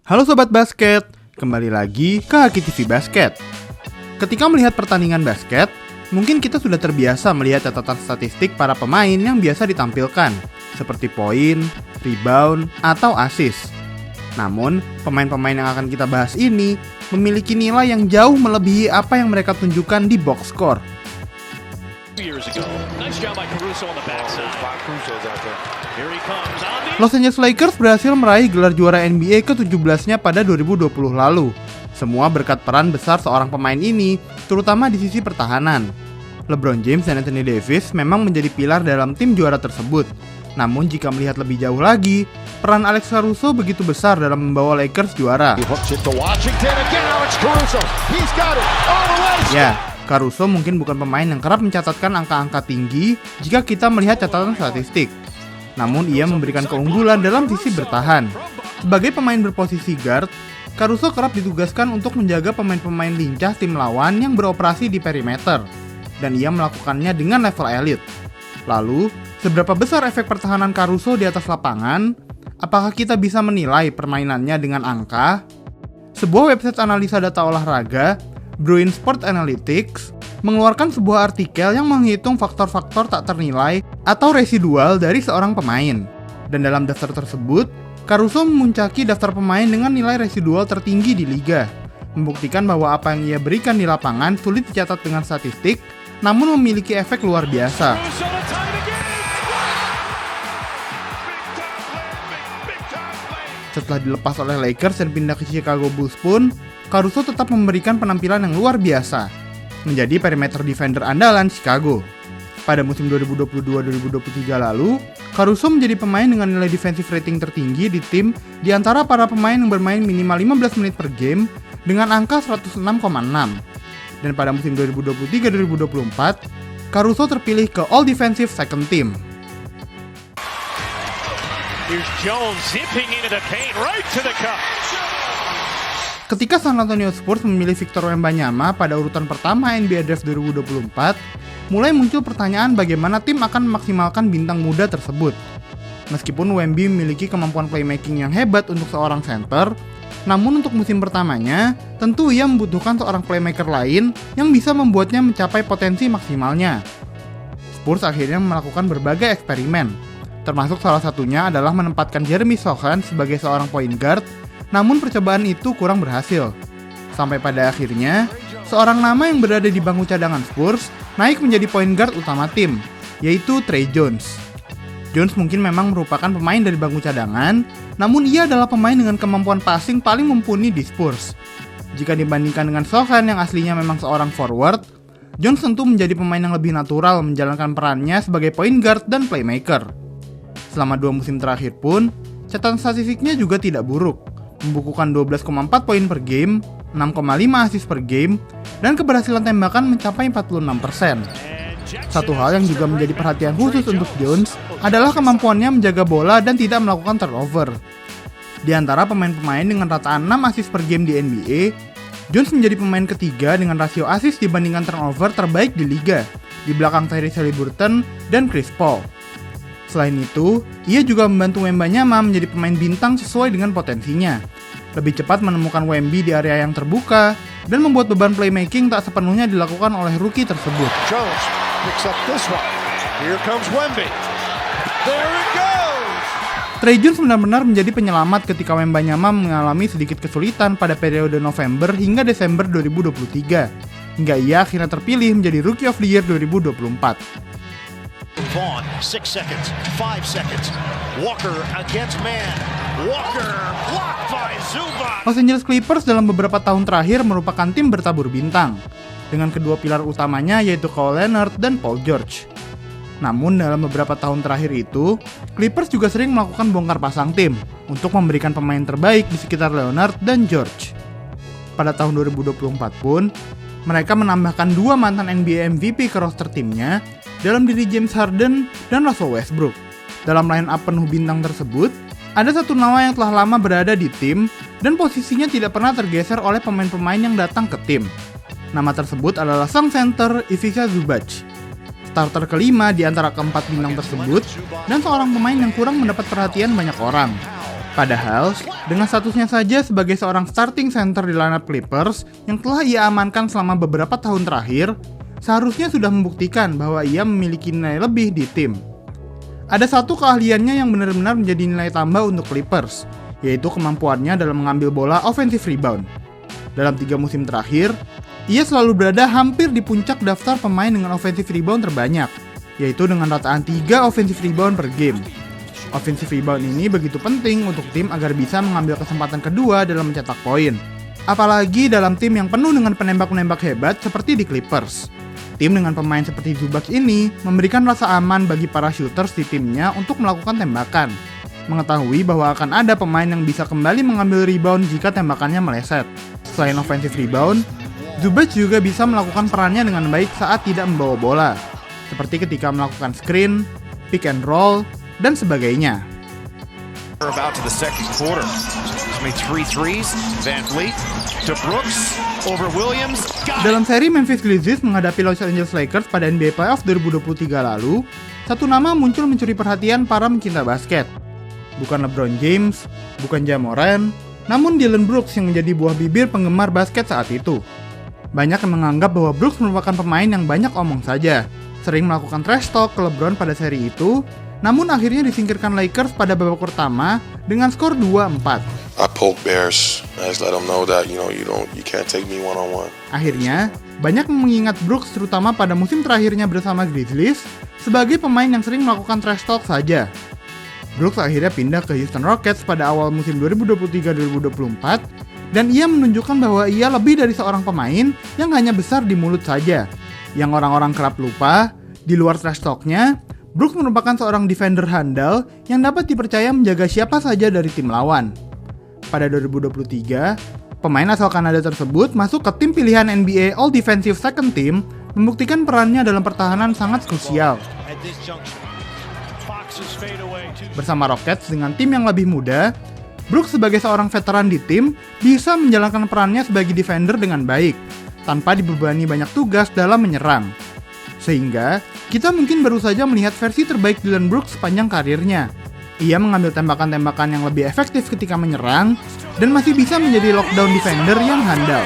Halo Sobat Basket, kembali lagi ke Haki TV Basket. Ketika melihat pertandingan basket, mungkin kita sudah terbiasa melihat catatan statistik para pemain yang biasa ditampilkan, seperti poin, rebound, atau assist. Namun, pemain-pemain yang akan kita bahas ini memiliki nilai yang jauh melebihi apa yang mereka tunjukkan di box score. Los Angeles Lakers berhasil meraih gelar juara NBA ke-17-nya pada 2020 lalu. Semua berkat peran besar seorang pemain ini, terutama di sisi pertahanan. LeBron James dan Anthony Davis memang menjadi pilar dalam tim juara tersebut. Namun jika melihat lebih jauh lagi, peran Alex Caruso begitu besar dalam membawa Lakers juara. Ya, Caruso mungkin bukan pemain yang kerap mencatatkan angka-angka tinggi jika kita melihat catatan statistik. Namun ia memberikan keunggulan dalam sisi bertahan. Sebagai pemain berposisi guard, Caruso kerap ditugaskan untuk menjaga pemain-pemain lincah tim lawan yang beroperasi di perimeter. Dan ia melakukannya dengan level elit. Lalu, seberapa besar efek pertahanan Caruso di atas lapangan? Apakah kita bisa menilai permainannya dengan angka? Sebuah website analisa data olahraga, Bruin Sport Analytics, mengeluarkan sebuah artikel yang menghitung faktor-faktor tak ternilai atau residual dari seorang pemain. Dan dalam daftar tersebut, Caruso memuncaki daftar pemain dengan nilai residual tertinggi di liga, membuktikan bahwa apa yang ia berikan di lapangan sulit dicatat dengan statistik, namun memiliki efek luar biasa. Setelah dilepas oleh Lakers dan pindah ke Chicago Bulls pun, Caruso tetap memberikan penampilan yang luar biasa, menjadi perimeter defender andalan Chicago. Pada musim 2022-2023 lalu, Caruso menjadi pemain dengan nilai defensive rating tertinggi di tim di antara para pemain yang bermain minimal 15 menit per game dengan angka 106,6. Dan pada musim 2023-2024, Caruso terpilih ke All Defensive Second Team. Here's Jones zipping into the paint, right to the cup. Ketika San Antonio Spurs memilih Victor Wembanyama pada urutan pertama NBA Draft 2024, mulai muncul pertanyaan bagaimana tim akan memaksimalkan bintang muda tersebut. Meskipun Wemby memiliki kemampuan playmaking yang hebat untuk seorang center, namun untuk musim pertamanya, tentu ia membutuhkan seorang playmaker lain yang bisa membuatnya mencapai potensi maksimalnya. Spurs akhirnya melakukan berbagai eksperimen, termasuk salah satunya adalah menempatkan Jeremy Sochan sebagai seorang point guard. Namun percobaan itu kurang berhasil. Sampai pada akhirnya, seorang nama yang berada di bangku cadangan Spurs naik menjadi point guard utama tim, yaitu Tre Jones. Jones mungkin memang merupakan pemain dari bangku cadangan, namun ia adalah pemain dengan kemampuan passing paling mumpuni di Spurs. Jika dibandingkan dengan Sochan yang aslinya memang seorang forward, Jones tentu menjadi pemain yang lebih natural menjalankan perannya sebagai point guard dan playmaker. Selama 2 musim terakhir pun, catatan statistiknya juga tidak buruk, membukukan 12,4 poin per game, 6,5 assist per game, dan keberhasilan tembakan mencapai 46%. Satu hal yang juga menjadi perhatian khusus untuk Jones adalah kemampuannya menjaga bola dan tidak melakukan turnover. Di antara pemain-pemain dengan rataan 6 assist per game di NBA, Jones menjadi pemain ketiga dengan rasio assist dibandingkan turnover terbaik di liga, di belakang Tyrese Haliburton dan Chris Paul. Selain itu, ia juga membantu Wembanyama menjadi pemain bintang sesuai dengan potensinya. Lebih cepat menemukan Wemby di area yang terbuka, dan membuat beban playmaking tak sepenuhnya dilakukan oleh rookie tersebut. Jones picks up this one. Here comes Wemby. There it goes. Tre Jones benar-benar menjadi penyelamat ketika Wembanyama mengalami sedikit kesulitan pada periode November hingga Desember 2023, hingga ia akhirnya terpilih menjadi Rookie of the Year 2024. Vaughn, 6 seconds, 5 seconds. Walker against man. Walker blocked by Zubac. Los Angeles Clippers dalam beberapa tahun terakhir merupakan tim bertabur bintang, dengan kedua pilar utamanya yaitu Kawhi Leonard dan Paul George. Namun dalam beberapa tahun terakhir itu, Clippers juga sering melakukan bongkar pasang tim untuk memberikan pemain terbaik di sekitar Leonard dan George. Pada tahun 2024 pun, mereka menambahkan 2 mantan NBA MVP ke roster timnya dalam diri James Harden dan Russell Westbrook. Dalam line-up penuh bintang tersebut, ada satu nama yang telah lama berada di tim dan posisinya tidak pernah tergeser oleh pemain-pemain yang datang ke tim. Nama tersebut adalah sang center Ivica Zubac, starter kelima di antara keempat bintang tersebut dan seorang pemain yang kurang mendapat perhatian banyak orang. Padahal, dengan statusnya saja sebagai seorang starting center di lineup Clippers yang telah ia amankan selama beberapa tahun terakhir, seharusnya sudah membuktikan bahwa ia memiliki nilai lebih di tim. Ada satu keahliannya yang benar-benar menjadi nilai tambah untuk Clippers, yaitu kemampuannya dalam mengambil bola offensive rebound. Dalam 3 musim terakhir, ia selalu berada hampir di puncak daftar pemain dengan offensive rebound terbanyak, yaitu dengan rataan 3 offensive rebound per game. Offensive rebound ini begitu penting untuk tim agar bisa mengambil kesempatan kedua dalam mencetak poin. Apalagi dalam tim yang penuh dengan penembak-penembak hebat seperti di Clippers. Tim dengan pemain seperti Zubac ini memberikan rasa aman bagi para shooters di timnya untuk melakukan tembakan. Mengetahui bahwa akan ada pemain yang bisa kembali mengambil rebound jika tembakannya meleset. Selain offensive rebound, Zubac juga bisa melakukan perannya dengan baik saat tidak membawa bola. Seperti ketika melakukan screen, pick and roll, dan sebagainya. About to the second quarter. I mean, 3 threes. Van Vliet to Brooks over Williams. Dalam seri Memphis Grizzlies menghadapi Los Angeles Lakers pada NBA Playoff 2023 lalu, satu nama muncul mencuri perhatian para pencinta basket. Bukan LeBron James, bukan Ja Morant, namun Dillon Brooks yang menjadi buah bibir penggemar basket saat itu. Banyak yang menganggap bahwa Brooks merupakan pemain yang banyak omong saja, sering melakukan trash talk ke LeBron pada seri itu, namun akhirnya disingkirkan Lakers pada babak pertama dengan skor 2-4. I poke bears. I just let them know that you can't take me one-on-one. Akhirnya, banyak yang mengingat Brooks terutama pada musim terakhirnya bersama Grizzlies sebagai pemain yang sering melakukan trash talk saja. Brooks akhirnya pindah ke Houston Rockets pada awal musim 2023-2024 dan ia menunjukkan bahwa ia lebih dari seorang pemain yang hanya besar di mulut saja. Yang orang-orang kerap lupa, di luar trash talk-nya, Brooks merupakan seorang defender handal yang dapat dipercaya menjaga siapa saja dari tim lawan. Pada 2023, pemain asal Kanada tersebut masuk ke tim pilihan NBA All Defensive Second Team, membuktikan perannya dalam pertahanan sangat krusial. Bersama Rockets dengan tim yang lebih muda, Brooks sebagai seorang veteran di tim bisa menjalankan perannya sebagai defender dengan baik, tanpa dibebani banyak tugas dalam menyerang. Sehingga, kita mungkin baru saja melihat versi terbaik Dillon Brooks sepanjang karirnya. Ia mengambil tembakan-tembakan yang lebih efektif ketika menyerang, dan masih bisa menjadi lockdown defender yang handal.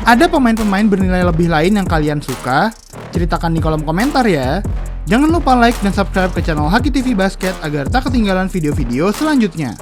Ada pemain-pemain bernilai lebih lain yang kalian suka? Ceritakan di kolom komentar ya. Jangan lupa like dan subscribe ke channel Haki TV Basket agar tak ketinggalan video-video selanjutnya.